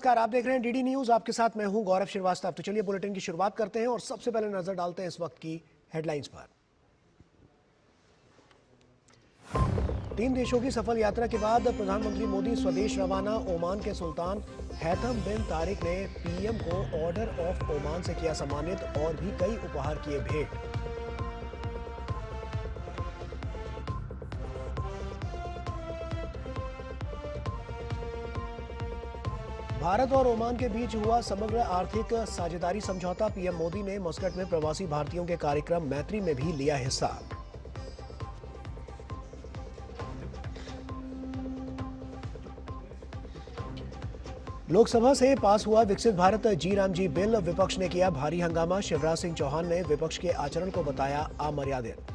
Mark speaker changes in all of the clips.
Speaker 1: नमस्कार, आप देख रहे हैं डीडी न्यूज। आपके साथ मैं हूं गौरव श्रीवास्तव। तो चलिए बुलेटिन की शुरुआत करते हैं और सबसे पहले नजर डालते हैं इस वक्त की हेडलाइंस पर। 3 देशों की सफल यात्रा के बाद प्रधानमंत्री मोदी स्वदेश रवाना। ओमान के सुल्तान हैथम बिन तारिक ने पीएम को ऑर्डर ऑफ ओमान से किया सम्मानित और भी कई उपहार किए भेंट। भारत और ओमान के बीच हुआ समग्र आर्थिक साझेदारी समझौता। पीएम मोदी ने मस्कट में प्रवासी भारतीयों के कार्यक्रम मैत्री में भी लिया हिस्सा। लोकसभा से पास हुआ विकसित भारत जी राम जी बिल। विपक्ष ने किया भारी हंगामा। शिवराज सिंह चौहान ने विपक्ष के आचरण को बताया अमर्यादित।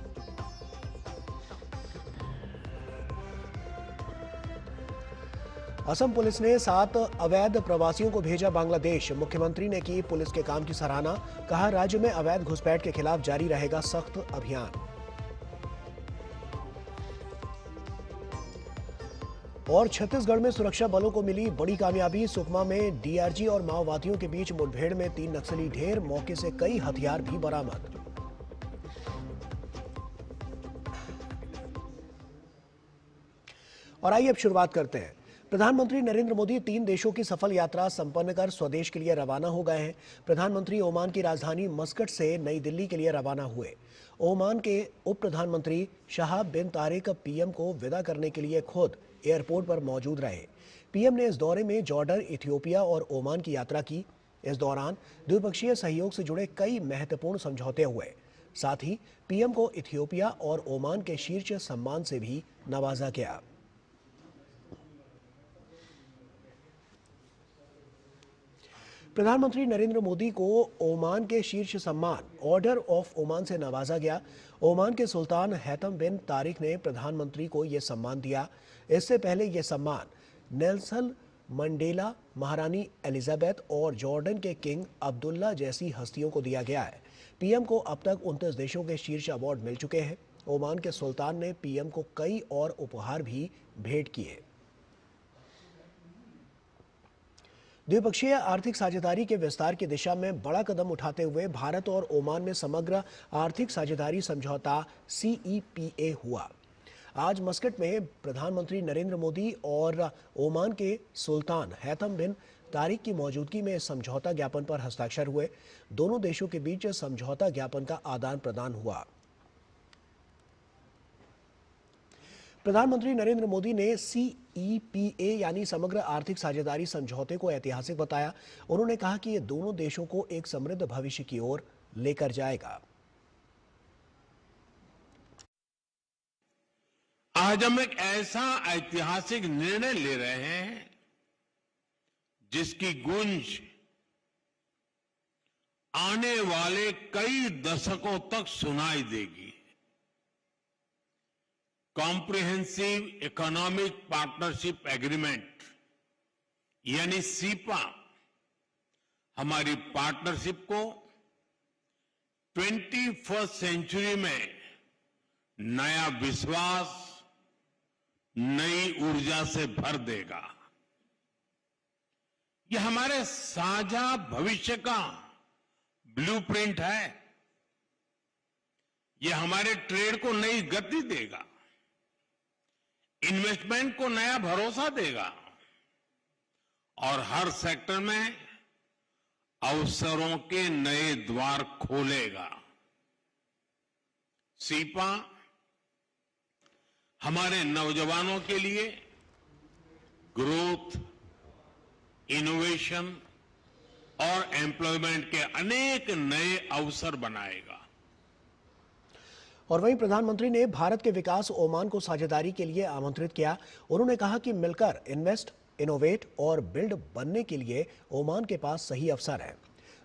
Speaker 1: असम पुलिस ने 7 अवैध प्रवासियों को भेजा बांग्लादेश। मुख्यमंत्री ने की पुलिस के काम की सराहना। कहा, राज्य में अवैध घुसपैठ के खिलाफ जारी रहेगा सख्त अभियान। और छत्तीसगढ़ में सुरक्षा बलों को मिली बड़ी कामयाबी। सुकमा में डीआरजी और माओवादियों के बीच मुठभेड़ में 3 नक्सली ढेर। मौके से कई हथियार भी बरामद। और आइए अब शुरुआत करते हैं। प्रधानमंत्री नरेंद्र मोदी 3 देशों की सफल यात्रा संपन्न कर स्वदेश के लिए रवाना हो गए हैं। प्रधानमंत्री ओमान की राजधानी मस्कट से नई दिल्ली के लिए रवाना हुए। ओमान के उप प्रधानमंत्री शहाब बिन तारिक पीएम को विदा करने के लिए खुद एयरपोर्ट पर मौजूद रहे। पीएम ने इस दौरे में जॉर्डन, इथियोपिया और ओमान की यात्रा की। इस दौरान द्विपक्षीय सहयोग से जुड़े कई महत्वपूर्ण समझौते हुए। साथ ही पीएम को इथियोपिया और ओमान के शीर्ष सम्मान से भी नवाजा गया। प्रधानमंत्री नरेंद्र मोदी को ओमान के शीर्ष सम्मान ऑर्डर ऑफ ओमान से नवाजा गया। ओमान के सुल्तान हैथम बिन तारिक ने प्रधानमंत्री को यह सम्मान दिया। इससे पहले यह सम्मान नेल्सन मंडेला, महारानी एलिजाबेथ और जॉर्डन के किंग अब्दुल्ला जैसी हस्तियों को दिया गया है। पीएम को अब तक 29 देशों के शीर्ष अवार्ड मिल चुके हैं। ओमान के सुल्तान ने पीएम को कई और उपहार भी भेंट किए। द्विपक्षीय आर्थिक साझेदारी के विस्तार की दिशा में बड़ा कदम उठाते हुए भारत और ओमान में समग्र आर्थिक साझेदारी समझौता CEPA हुआ। आज मस्कट में प्रधानमंत्री नरेंद्र मोदी और ओमान के सुल्तान हैथम बिन तारिक की मौजूदगी में समझौता ज्ञापन पर हस्ताक्षर हुए। दोनों देशों के बीच समझौता ज्ञापन का आदान प्रदान हुआ। प्रधानमंत्री नरेंद्र मोदी ने CEPA यानी समग्र आर्थिक साझेदारी समझौते को ऐतिहासिक बताया। उन्होंने कहा कि यह दोनों देशों को एक समृद्ध भविष्य की ओर लेकर जाएगा।
Speaker 2: आज हम एक ऐसा ऐतिहासिक निर्णय ले रहे हैं जिसकी गूंज आने वाले कई दशकों तक सुनाई देगी। कॉम्प्रिहेंसिव इकोनॉमिक पार्टनरशिप एग्रीमेंट यानी सीपा हमारी पार्टनरशिप को 21वीं सेंचुरी में नया विश्वास, नई ऊर्जा से भर देगा। यह हमारे साझा भविष्य का ब्लूप्रिंट है। यह हमारे ट्रेड को नई गति देगा, इन्वेस्टमेंट को नया भरोसा देगा और हर सेक्टर में अवसरों के नए द्वार खोलेगा। सीपा हमारे नौजवानों के लिए ग्रोथ, इनोवेशन और एम्प्लॉयमेंट के अनेक नए अवसर बनाएगा।
Speaker 1: और वहीं प्रधानमंत्री ने भारत के विकास ओमान को साझेदारी के लिए आमंत्रित किया। उन्होंने कहा कि मिलकर इन्वेस्ट, इनोवेट और बिल्ड बनने के लिए ओमान के पास सही अवसर है।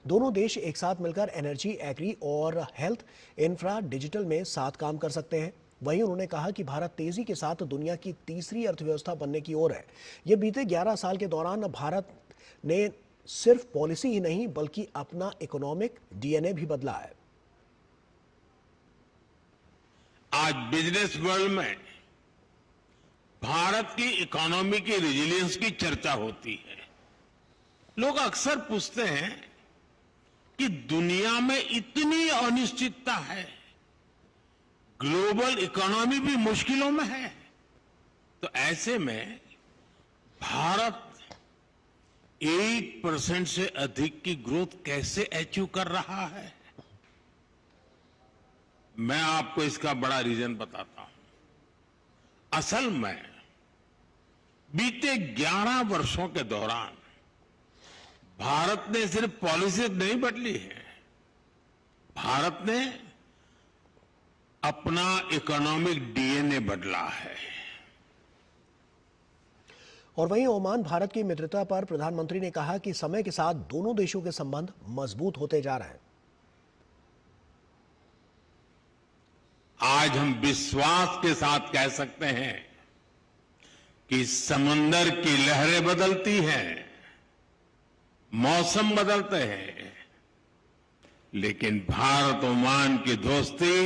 Speaker 1: दोनों देश एक साथ मिलकर एनर्जी, एग्री और हेल्थ, इंफ्रा, डिजिटल में साथ काम कर सकते हैं। वहीं उन्होंने कहा कि भारत तेजी के साथ दुनिया की तीसरी अर्थव्यवस्था बनने की ओर है। यह बीते 11 साल के दौरान भारत ने सिर्फ पॉलिसी ही नहीं बल्कि अपना इकोनॉमिक DNA भी बदला है।
Speaker 2: आज बिजनेस वर्ल्ड में भारत की इकोनॉमी की रेजिलियंस की चर्चा होती है। लोग अक्सर पूछते हैं कि दुनिया में इतनी अनिश्चितता है, ग्लोबल इकोनॉमी भी मुश्किलों में है, तो ऐसे में भारत 8% से अधिक की ग्रोथ कैसे अचीव कर रहा है? मैं आपको इसका बड़ा रीजन बताता हूं। असल में बीते 11 वर्षों के दौरान भारत ने सिर्फ पॉलिसी नहीं बदली है, भारत ने अपना इकोनॉमिक डीएनए बदला है।
Speaker 1: और वहीं ओमान भारत की मित्रता पर प्रधानमंत्री ने कहा कि समय के साथ दोनों देशों के संबंध मजबूत होते जा रहे हैं।
Speaker 2: आज हम विश्वास के साथ कह सकते हैं कि समंदर की लहरें बदलती हैं, मौसम बदलते हैं, लेकिन भारत ओमान की दोस्ती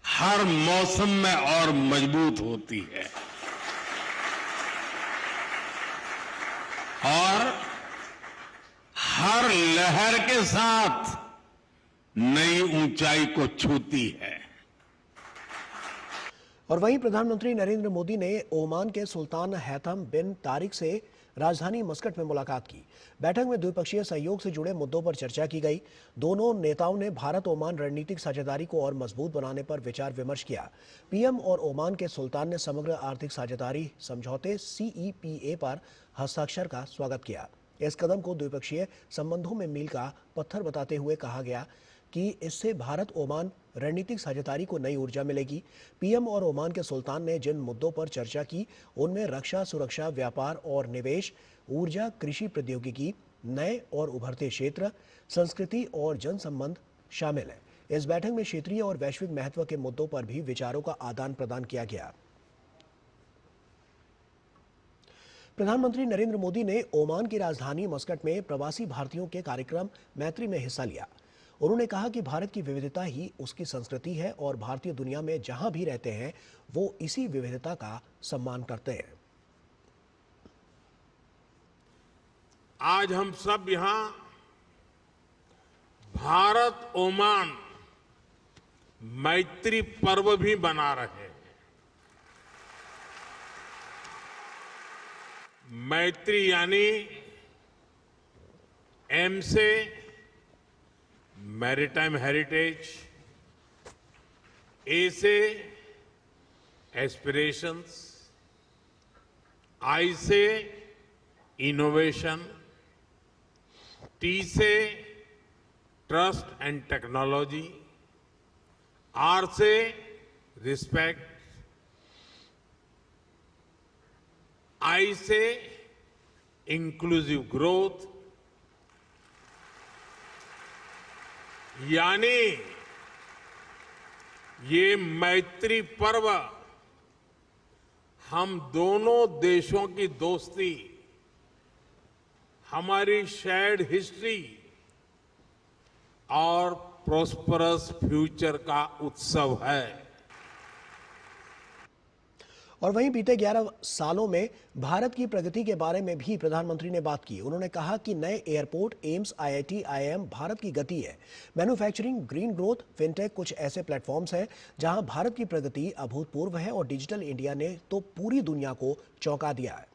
Speaker 2: हर मौसम में और मजबूत होती है और हर लहर के साथ नई ऊंचाई को छूती है।
Speaker 1: और वहीं प्रधानमंत्री नरेंद्र मोदी ने ओमान के सुल्तान हैथम बिन तारिक से राजधानी मस्कट में मुलाकात की। बैठक में द्विपक्षीय सहयोग से जुड़े मुद्दों पर चर्चा की गई। दोनों नेताओं ने भारत ओमान रणनीतिक साझेदारी को और मजबूत बनाने पर विचार विमर्श किया। पीएम और ओमान के सुल्तान ने समग्र आर्थिक साझेदारी समझौते CEPA पर हस्ताक्षर का स्वागत किया। इस कदम को द्विपक्षीय संबंधों में मील का पत्थर बताते हुए कहा गया कि इससे भारत ओमान रणनीतिक साझेदारी को नई ऊर्जा मिलेगी। पीएम और ओमान के सुल्तान ने जिन मुद्दों पर चर्चा की उनमें रक्षा, सुरक्षा, व्यापार और निवेश, ऊर्जा, कृषि प्रौद्योगिकी, नए और उभरते क्षेत्र, संस्कृति और जनसंबंध शामिल है। इस बैठक में क्षेत्रीय और वैश्विक महत्व के मुद्दों पर भी विचारों का आदान प्रदान किया गया। प्रधानमंत्री नरेंद्र मोदी ने ओमान की राजधानी मस्कट में प्रवासी भारतीयों के कार्यक्रम मैत्री में हिस्सा लिया। उन्होंने कहा कि भारत की विविधता ही उसकी संस्कृति है और भारतीय दुनिया में जहां भी रहते हैं वो इसी विविधता का सम्मान करते हैं।
Speaker 2: आज हम सब यहां भारत ओमान मैत्री पर्व भी मना रहे हैं। मैत्री यानी एम से मैरीटाइम हेरिटेज, ए से एस्पिरेशंस, आई से इनोवेशन, टी से ट्रस्ट एंड टेक्नोलॉजी, आर से रिस्पेक्ट, आई से इंक्लूसिव ग्रोथ, यानी ये मैत्री पर्व हम दोनों देशों की दोस्ती, हमारी शेयर्ड हिस्ट्री और प्रॉस्परस फ्यूचर का उत्सव है।
Speaker 1: और वहीं बीते 11 सालों में भारत की प्रगति के बारे में भी प्रधानमंत्री ने बात की। उन्होंने कहा कि नए airport, AIIMS, IIT, IIM Bharat की गति है। मैन्युफैक्चरिंग, ग्रीन ग्रोथ, फिनटेक कुछ ऐसे प्लेटफॉर्म्स हैं जहां भारत की प्रगति अभूतपूर्व है और डिजिटल इंडिया ने तो पूरी दुनिया को चौंका दिया है।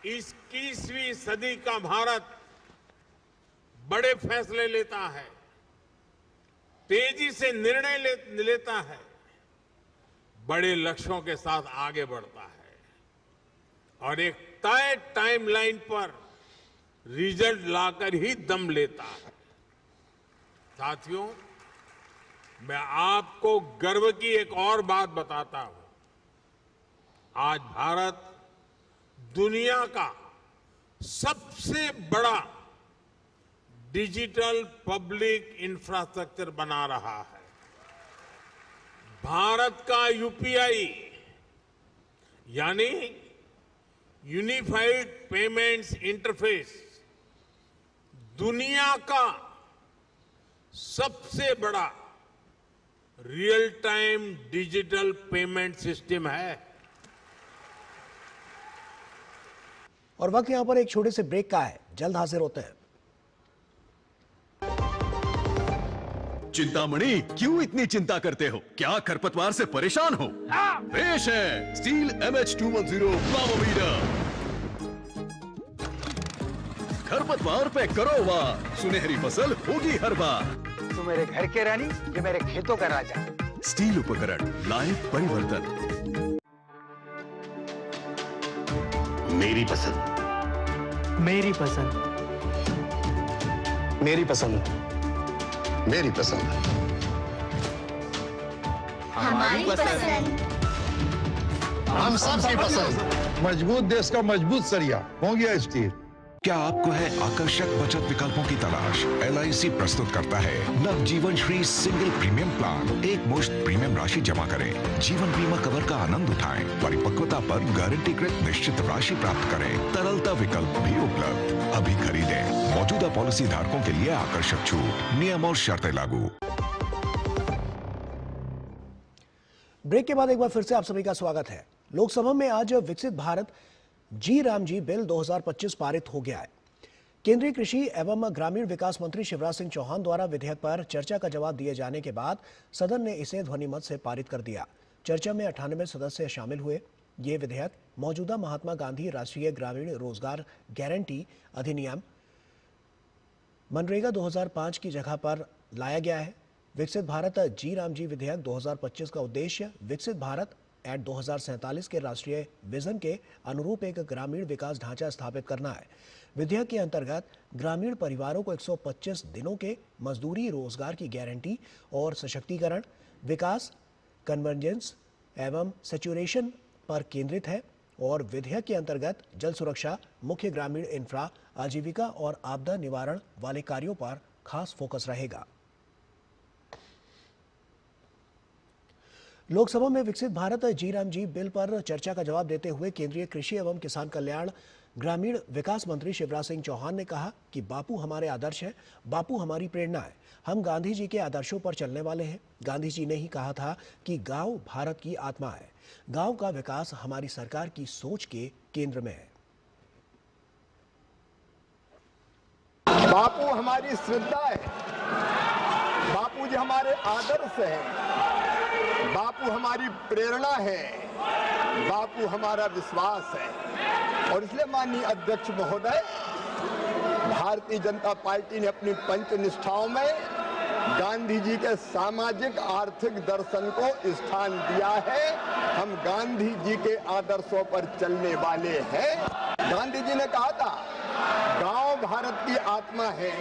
Speaker 2: 21वीं सदी का भारत बड़े फैसले लेता है, तेजी से निर्णय लेता है, बड़े लक्ष्यों के साथ आगे बढ़ता है और एक तय टाइमलाइन पर रिजल्ट लाकर ही दम लेता है। साथियों, मैं आपको गर्व की एक और बात बताता हूं। आज भारत दुनिया का सबसे बड़ा डिजिटल पब्लिक इंफ्रास्ट्रक्चर बना रहा है। भारत का यूपीआई यानी यूनिफाइड पेमेंट्स इंटरफेस दुनिया का सबसे बड़ा real time digital payment system है।
Speaker 1: और वक्त यहाँ पर एक छोटे से ब्रेक का है, जल्द हाजिर होते हैं।
Speaker 3: चिंतामणि, क्यों इतनी चिंता करते हो? क्या खरपतवार से परेशान हो? पेश है स्टील MH210 फ्लावोमीटर। खरपतवार पे करो वार, सुनहरी फसल होगी हर बार।
Speaker 4: तू मेरे घर के रानी, ये मेरे खेतों का राजा।
Speaker 3: स्टील उपकरण लाए परिवर्तन।
Speaker 5: मेरी पसंद।
Speaker 4: मेरी पसंद।
Speaker 5: मेरी पसंद। मेरी पसंद।
Speaker 6: हमारी पसंद।
Speaker 5: हम सबकी पसंद।
Speaker 7: मजबूत देश का मजबूत सरिया हो गया स्टील।
Speaker 8: क्या आपको है आकर्षक बचत विकल्पों की तलाश? LIC प्रस्तुत करता है नव जीवन श्री सिंगल प्रीमियम प्लान। एक मुश्त प्रीमियम राशि जमा करें, जीवन बीमा कवर का आनंद उठाएं, परिपक्वता पर गारंटीकृत निश्चित राशि प्राप्त करें, तरलता विकल्प भी उपलब्ध। अभी खरीदें। मौजूदा पॉलिसी धारकों के लिए आकर्षक छूट, नियम और शर्तें लागू।
Speaker 1: ब्रेक के बाद एक बार फिर से आप सभी का स्वागत है। लोकसभा में आज विकसित भारत जी राम जी बिल 2025 पारित हो गया है। केंद्रीय कृषि एवं ग्रामीण विकास मंत्री शिवराज सिंह चौहान द्वारा विधेयक पर चर्चा का जवाब दिए जाने के बाद सदन ने इसे ध्वनिमत से पारित कर दिया। चर्चा में 98 सदस्य शामिल हुए। ये विधेयक मौजूदा महात्मा गांधी राष्ट्रीय ग्रामीण रोजगार गारंटी अधिनियम मनरेगा 2005 की जगह पर लाया गया है। विकसित भारत जी राम जी विधेयक 2025 का उद्देश्य विकसित भारत एट 2047 के राष्ट्रीय विजन के अनुरूप एक ग्रामीण विकास ढांचा स्थापित करना है। विधेयक के अंतर्गत ग्रामीण परिवारों को 125 दिनों के मजदूरी रोजगार की गारंटी और सशक्तिकरण, विकास, कन्वर्जेंस एवं सैचुरेशन पर केंद्रित है और विधेयक के अंतर्गत जल सुरक्षा, मुख्य ग्रामीण इंफ्रा, आजीविका और आपदा निवारण वाले कार्यों पर खास फोकस रहेगा। लोकसभा में विकसित भारत जी राम जी बिल पर चर्चा का जवाब देते हुए केंद्रीय कृषि एवं किसान कल्याण ग्रामीण विकास मंत्री शिवराज सिंह चौहान ने कहा कि बापू हमारे आदर्श है, बापू हमारी प्रेरणा है। हम गांधी जी के आदर्शों पर चलने वाले हैं। गांधी जी ने ही कहा था कि गांव भारत की आत्मा है। गांव का विकास हमारी सरकार की सोच के केंद्र में है।
Speaker 9: बापू हमारी श्रद्धा है, बापू जी हमारे आदर्श हैं, बापू हमारी प्रेरणा है, बापू हमारा विश्वास है। और इसलिए माननीय अध्यक्ष महोदय, भारतीय जनता पार्टी ने अपनी पंच निष्ठाओं में गांधी जी के सामाजिक आर्थिक दर्शन को स्थान दिया है। हम गांधी जी के आदर्शों पर चलने वाले हैं। गांधी जी ने कहा था, गांव भारत की आत्मा है,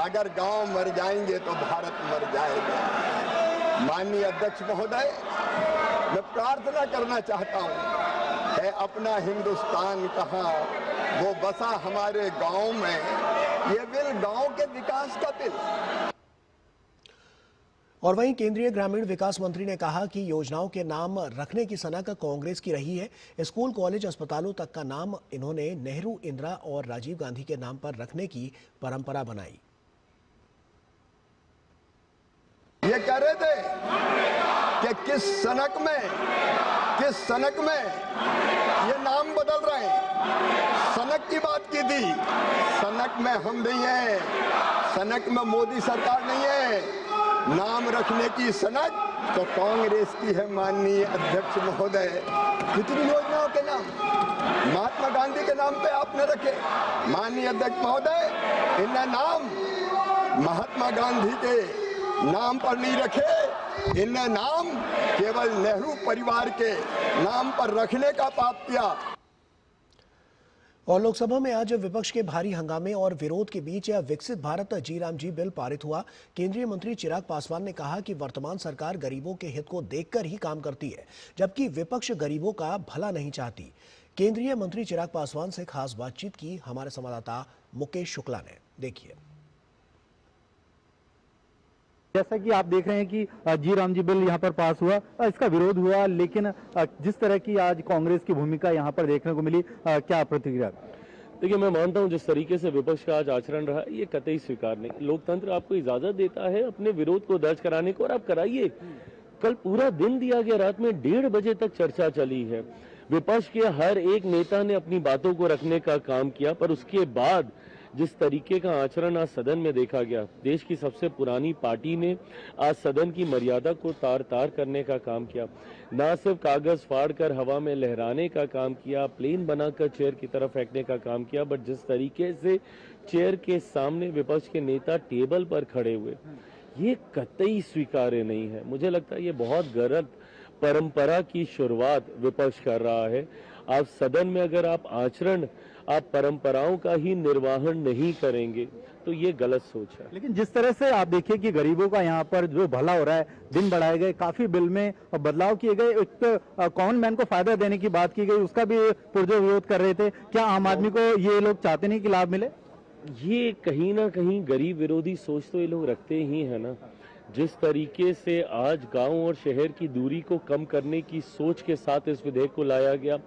Speaker 9: अगर गांव मर जाएंगे तो भारत मर जाएगा। माननीय अध्यक्ष महोदय, मैं प्रार्थना करना चाहता हूं, है अपना हिंदुस्तान कहां, वो बसा हमारे गांव में। ये बिल गांव के विकास का बिल।
Speaker 1: और वहीं केंद्रीय ग्रामीण विकास मंत्री ने कहा कि योजनाओं के नाम रखने की सनक कांग्रेस की रही है। स्कूल, कॉलेज, अस्पतालों तक का नाम इन्होंने नेहरू, इंदिरा और राजीव गांधी के नाम पर रखने की परंपरा बनाई।
Speaker 9: ये कह रहे थे कि किस सनक में ये नाम बदल रहे हैं। सनक की बात की थी, सनक में हम नहीं है, सनक में मोदी सरकार नहीं है। नाम रखने की सनक तो कांग्रेस की है। माननीय अध्यक्ष महोदय, कितनी योजनाओं के नाम महात्मा गांधी के नाम पे आपने रखे। माननीय अध्यक्ष महोदय, इन्हें नाम महात्मा गांधी के नाम पर नहीं रखे, इन्हें नाम केवल नेहरू परिवार के नाम पर रखने का पाप किया।
Speaker 1: और लोकसभा में आज विपक्ष के भारी हंगामे और विरोध के बीच विकसित भारत जी राम जी बिल पारित हुआ। केंद्रीय मंत्री चिराग पासवान ने कहा कि वर्तमान सरकार गरीबों के हित को देखकर ही काम करती है, जबकि विपक्ष गरीबों का भला नहीं चाहती। केंद्रीय मंत्री चिराग पासवान से खास बातचीत की हमारे संवाददाता मुकेश शुक्ला ने। देखिए।
Speaker 10: जैसा कि आप देख रहे हैं कि जी राम जी बिल यहाँ पर पास हुआ, इसका विरोध हुआ, लेकिन जिस तरह की आज कांग्रेस की भूमिका यहाँ पर देखने को मिली, क्या प्रतिक्रिया?
Speaker 11: देखिए, मैं मानता हूँ जिस तरीके से विपक्ष का आज आचरण रहा, ये कतई स्वीकार नहीं। लोकतंत्र आपको इजाजत देता है अपने विरोध को दर्ज कराने को, और आप कराइए। कल पूरा दिन दिया गया, रात में 1:30 बजे तक चर्चा चली है। विपक्ष के हर एक नेता ने अपनी बातों को रखने का काम किया, पर उसके बाद जिस तरीके का आचरण आज सदन में देखा गया, देश की सबसे पुरानी पार्टी ने आज सदन की मर्यादा को तार तार करने का काम किया। ना सिर्फ कागज फाड़कर हवा में लहराने का काम किया, प्लेन बनाकर चेयर की तरफ फेंकने का काम किया, बट जिस तरीके से चेयर के सामने विपक्ष के नेता टेबल पर खड़े हुए, ये कतई स्वीकार्य नहीं है। मुझे लगता है ये बहुत गलत परंपरा की शुरुआत विपक्ष कर रहा है। आप सदन में अगर आप परंपराओं का ही निर्वहन नहीं करेंगे तो ये गलत सोच है।
Speaker 10: लेकिन जिस तरह से आप देखिए कि गरीबों का यहाँ पर जो भला हो रहा है, दिन बढ़ाए गए, काफी बिल में बदलाव किए गए, एक तो कॉमन मैन को फायदा देने की बात की गई, उसका भी पुरजोर विरोध कर रहे थे। क्या आम आदमी को ये लोग चाहते नहीं कि लाभ मिले?
Speaker 11: ये कहीं ना कहीं गरीब विरोधी सोच तो ये लोग रखते ही है ना। जिस तरीके से आज गांव और शहर की दूरी को कम करने की सोच के साथ इस विधेयक को लाया गया,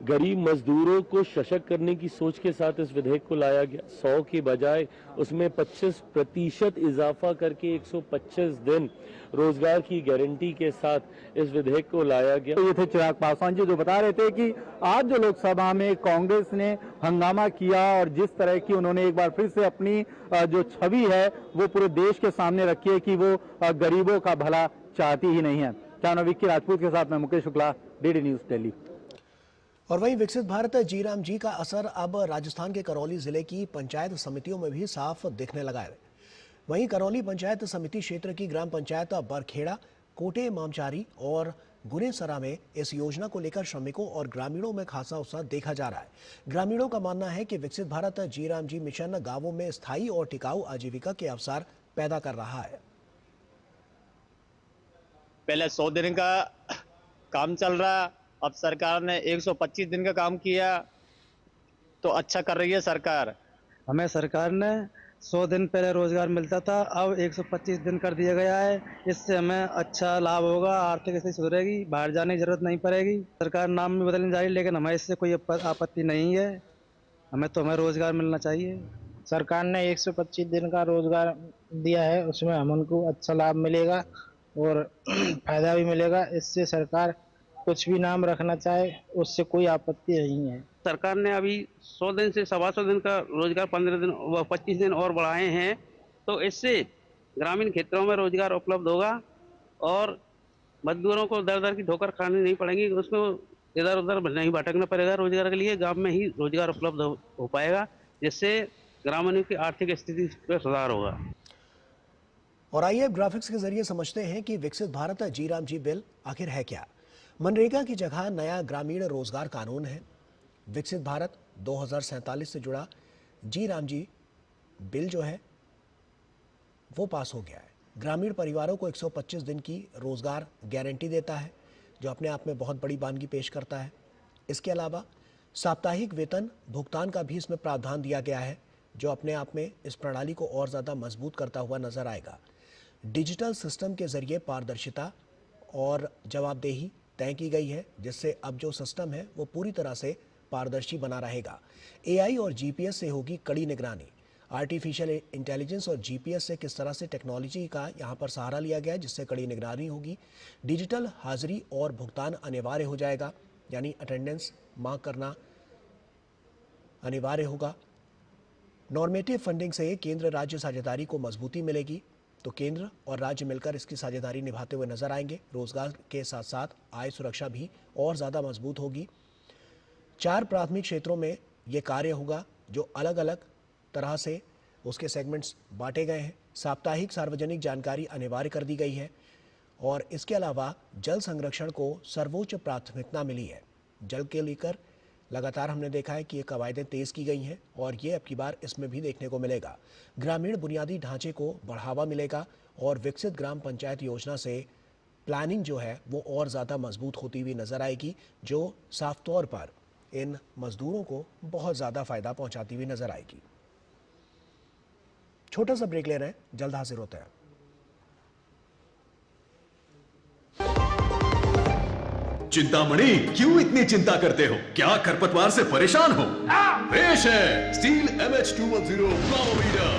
Speaker 11: गरीब मजदूरों को सशक्त करने की सोच के साथ इस विधेयक को लाया गया, 100 के बजाय उसमें 25% इजाफा करके 125 दिन रोजगार की गारंटी के साथ इस विधेयक को लाया गया।
Speaker 10: तो ये थे चिराग पासवान जी, जो बता रहे थे कि आज जो लोकसभा में कांग्रेस ने हंगामा किया और जिस तरह की उन्होंने एक बार फिर से अपनी जो छवि है वो पूरे देश के सामने रखी है कि वो गरीबों का भला चाहती ही नहीं है। कैमरा विक्की राजपूत के साथ मैं मुकेश शुक्ला, डीडी न्यूज दिल्ली।
Speaker 1: और वहीं विकसित भारत जी राम जी का असर अब राजस्थान के करौली जिले की पंचायत समितियों में भी साफ दिखने लगा है। वहीं करौली पंचायत समिति क्षेत्र की ग्राम पंचायत बरखेड़ा, कोटे मामचारी और गुनेसरा में इस योजना को लेकर श्रमिकों और ग्रामीणों में खासा उत्साह देखा जा रहा है। ग्रामीणों का मानना है कि विकसित भारत जी राम जी मिशन गांवों में स्थायी और टिकाऊ आजीविका के अवसर पैदा कर रहा है।
Speaker 12: पहले 100 दिन का काम चल रहा, अब सरकार ने 125 दिन का काम किया, तो अच्छा कर रही है सरकार।
Speaker 13: हमें सरकार ने 100 दिन पहले रोजगार मिलता था, अब 125 दिन कर दिया गया है। इससे हमें अच्छा लाभ होगा, आर्थिक स्थिति सुधरेगी, बाहर जाने की जरूरत नहीं पड़ेगी। सरकार नाम भी बदलने जा रही है, लेकिन हमें इससे कोई आपत्ति नहीं है। हमें रोजगार मिलना चाहिए।
Speaker 14: सरकार ने 125 दिन का रोजगार दिया है, उसमें हमको अच्छा लाभ मिलेगा और फायदा भी मिलेगा। इससे सरकार कुछ भी नाम रखना चाहे उससे कोई आपत्ति नहीं है।
Speaker 15: सरकार ने अभी 100 दिन से 125 दिन का रोजगार 15 दिन व 25 दिन और बढ़ाए हैं, तो इससे ग्रामीण क्षेत्रों में रोजगार उपलब्ध होगा और मजदूरों को दर दर की ठोकर खानी नहीं पड़ेगी, उसको इधर उधर नहीं भटकना पड़ेगा। रोजगार के लिए गांव में ही रोजगार उपलब्ध हो पाएगा, जिससे ग्रामीणों की आर्थिक स्थिति में सुधार होगा।
Speaker 1: और आइए ग्राफिक्स के जरिए समझते हैं कि विकसित भारत जी राम जी बिल आखिर है क्या। मनरेगा की जगह नया ग्रामीण रोजगार कानून है। विकसित भारत 2047 से जुड़ा जी राम जी बिल जो है वो पास हो गया है। ग्रामीण परिवारों को 125 दिन की रोजगार गारंटी देता है, जो अपने आप में बहुत बड़ी बानगी पेश करता है। इसके अलावा साप्ताहिक वेतन भुगतान का भी इसमें प्रावधान दिया गया है, जो अपने आप में इस प्रणाली को और ज़्यादा मजबूत करता हुआ नजर आएगा। डिजिटल सिस्टम के जरिए पारदर्शिता और जवाबदेही तय की गई है, जिससे अब जो सिस्टम है वो पूरी तरह से पारदर्शी बना रहेगा। एआई और जीपीएस से होगी कड़ी निगरानी। आर्टिफिशियल इंटेलिजेंस और जीपीएस से किस तरह से टेक्नोलॉजी का यहाँ पर सहारा लिया गया है, जिससे कड़ी निगरानी होगी। डिजिटल हाजिरी और भुगतान अनिवार्य हो जाएगा, यानी अटेंडेंस मार्क करना अनिवार्य होगा। नॉर्मेटिव फंडिंग से केंद्र राज्य साझेदारी को मजबूती मिलेगी, तो केंद्र और राज्य मिलकर इसकी साझेदारी निभाते हुए नजर आएंगे। रोजगार के साथ साथ आय सुरक्षा भी और ज़्यादा मजबूत होगी। 4 प्राथमिक क्षेत्रों में ये कार्य होगा, जो अलग अलग तरह से उसके सेगमेंट्स बांटे गए हैं। साप्ताहिक सार्वजनिक जानकारी अनिवार्य कर दी गई है और इसके अलावा जल संरक्षण को सर्वोच्च प्राथमिकता मिली है। जल के लेकर लगातार हमने देखा है कि ये कवायदें तेज़ की गई हैं और ये अब की बार इसमें भी देखने को मिलेगा। ग्रामीण बुनियादी ढांचे को बढ़ावा मिलेगा और विकसित ग्राम पंचायत योजना से प्लानिंग जो है वो और ज़्यादा मजबूत होती हुई नज़र आएगी, जो साफ तौर पर इन मजदूरों को बहुत ज़्यादा फ़ायदा पहुंचाती हुई नज़र आएगी। छोटा सा ब्रेक ले रहे हैं, जल्द हाजिर होते हैं।
Speaker 3: चिंतामणि, क्यों इतनी चिंता करते हो? क्या खरपतवार से परेशान हो? पेश है स्टील MH210 प्लावोमीटर।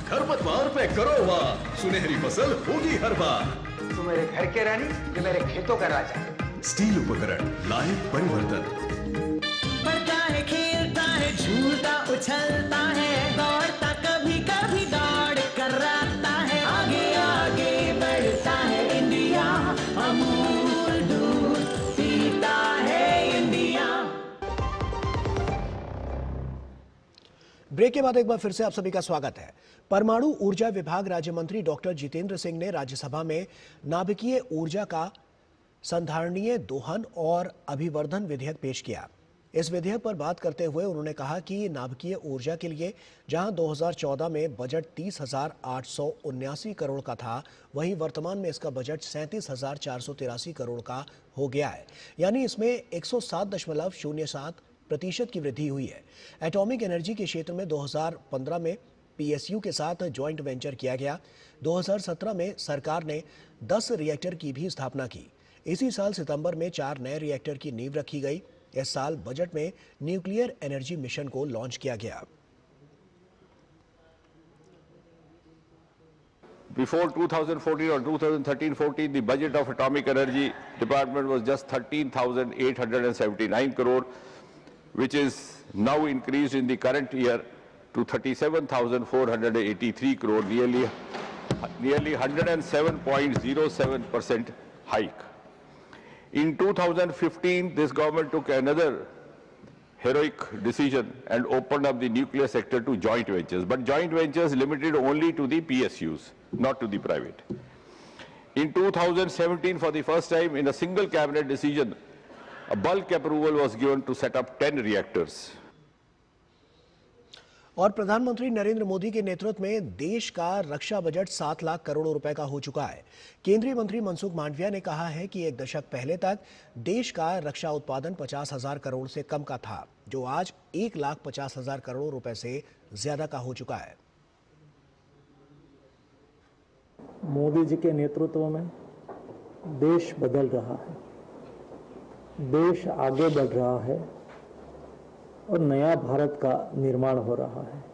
Speaker 3: खरपतवार पे करो वार, सुनहरी फसल होगी हर बार।
Speaker 4: तू मेरे घर के रानी, ये मेरे खेतों का राजा।
Speaker 3: स्टील उपकरण लाए परिवर्तन।
Speaker 16: बढ़ता है, खेलता है, झूलता उछलता है, दौड़ता कभी कभी दौड़ कर आता है, आगे आगे बढ़ता है इंडिया, अमूल दूध पीता है इंडिया।
Speaker 1: ब्रेक के बाद एक बार फिर से आप सभी का स्वागत है। परमाणु ऊर्जा विभाग राज्य मंत्री डॉक्टर जितेंद्र सिंह ने राज्यसभा में नाभिकीय ऊर्जा का संधारणीय दोहन और अभिवर्धन विधेयक पेश किया। इस विधेयक पर बात करते हुए उन्होंने कहा कि नाभिकीय ऊर्जा के लिए जहां 2014 में बजट 30,879 करोड़ का था, वहीं वर्तमान में इसका बजट 37,483 करोड़ का हो गया है, यानी इसमें 107.07% की वृद्धि हुई है। एटॉमिक एनर्जी के क्षेत्र में 2015 में पीएसयू के साथ ज्वाइंट वेंचर किया गया। 2017 में सरकार ने 10 रिएक्टर की भी स्थापना की। इसी साल सितंबर में 4 नए रिएक्टर की नींव रखी गई। इस साल बजट में न्यूक्लियर एनर्जी मिशन को लॉन्च किया गया।
Speaker 17: Before 2014 or 2013-14, the budget of Atomic Energy Department was just 13,879 crore, which is now increased in the current year to 37,483 crore, nearly 107.07% hike. In 2015, this government took another heroic decision and opened up the nuclear sector to joint ventures, but joint ventures limited only to the PSUs, not to the private. In 2017, for the first time in a single cabinet decision, a bulk approval was given to set up 10 reactors.
Speaker 1: और प्रधानमंत्री नरेंद्र मोदी के नेतृत्व में देश का रक्षा budget 7 lakh crore रुपए का हो चुका है। केंद्रीय मंत्री मनसुख मांडविया ने कहा है कि एक दशक पहले तक देश का रक्षा उत्पादन 50,000 करोड़ से कम का था, जो आज 1,50,000 करोड़ रुपए से ज्यादा का हो चुका है।
Speaker 18: मोदी जी के नेतृत्व में देश बदल रहा है, देश आगे बढ़ रहा है और नया भारत का निर्माण हो रहा है।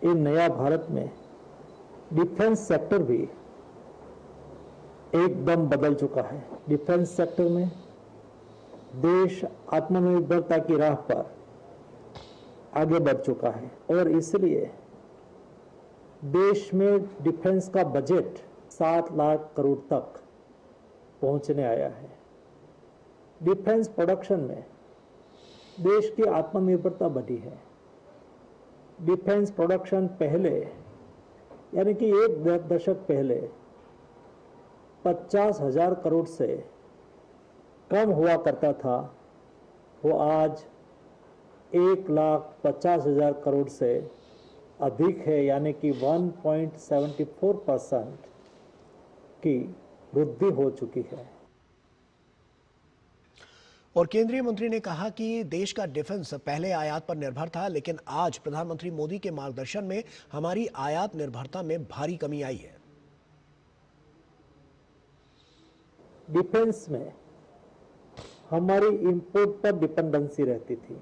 Speaker 18: इन नया भारत में डिफेंस सेक्टर भी एकदम बदल चुका है। डिफेंस सेक्टर में देश आत्मनिर्भरता की राह पर आगे बढ़ चुका है और इसलिए देश में डिफेंस का बजट 7 लाख करोड़ तक पहुंचने आया है। डिफेंस प्रोडक्शन में देश की आत्मनिर्भरता बढ़ी है। डिफेंस प्रोडक्शन पहले, यानी कि एक दशक पहले 50,000 करोड़ से कम हुआ करता था, वो आज 1,50,000 करोड़ से अधिक है, यानी कि 1.74% की वृद्धि हो चुकी है।
Speaker 1: और केंद्रीय मंत्री ने कहा कि देश का डिफेंस पहले आयात पर निर्भर था, लेकिन आज प्रधानमंत्री मोदी के मार्गदर्शन में हमारी आयात निर्भरता में भारी कमी आई है।
Speaker 18: डिफेंस में हमारी इंपोर्ट पर डिपेंडेंसी रहती थी,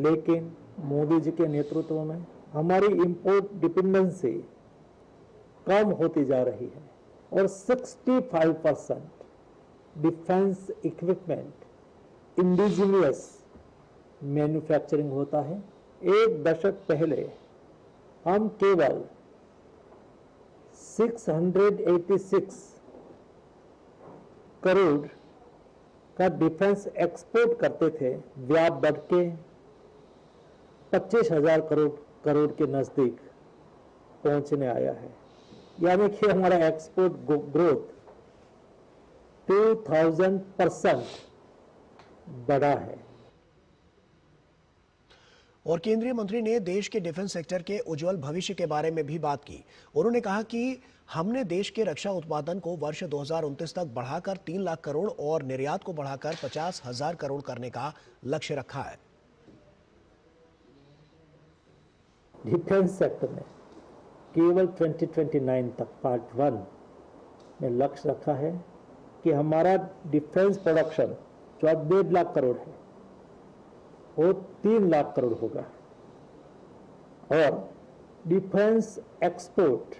Speaker 18: लेकिन मोदी जी के नेतृत्व में हमारी इंपोर्ट डिपेंडेंसी कम होती जा रही है और 65% डिफेंस इक्विपमेंट इंडिजिनियस मैन्युफैक्चरिंग होता है। एक दशक पहले हम केवल 686 करोड़ का डिफेंस एक्सपोर्ट करते थे, व्याप बढ़ के 25,000 करोड़ के नजदीक पहुंचने आया है, यानी कि हमारा एक्सपोर्ट ग्रोथ 2000% बढ़ा है।
Speaker 1: और केंद्रीय मंत्री ने देश के डिफेंस सेक्टर के उज्जवल भविष्य के बारे में भी बात की। उन्होंने कहा कि हमने देश के रक्षा उत्पादन को वर्ष 2029 तक बढ़ाकर 3 लाख करोड़ और निर्यात को बढ़ाकर 50,000 करोड़ करने का लक्ष्य रखा है।
Speaker 18: डिफेंस सेक्टर में केवल 2029 तक पार्ट 1 में लक्ष्य रखा है कि हमारा डिफेंस प्रोडक्शन जो 1.5 लाख करोड़ है वो 3 लाख करोड़ होगा और डिफेंस एक्सपोर्ट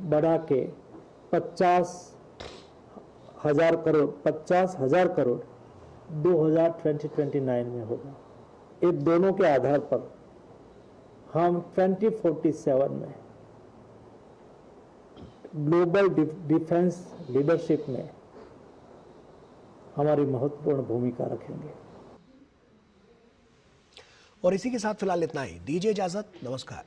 Speaker 18: बढ़ा के 50,000 करोड़ 2029 में होगा। इन दोनों के आधार पर हम 2047 में ग्लोबल डिफेंस लीडरशिप में हमारी महत्वपूर्ण भूमिका रखेंगे।
Speaker 1: और इसी के साथ फिलहाल इतना ही, दीजिए इजाजत, नमस्कार।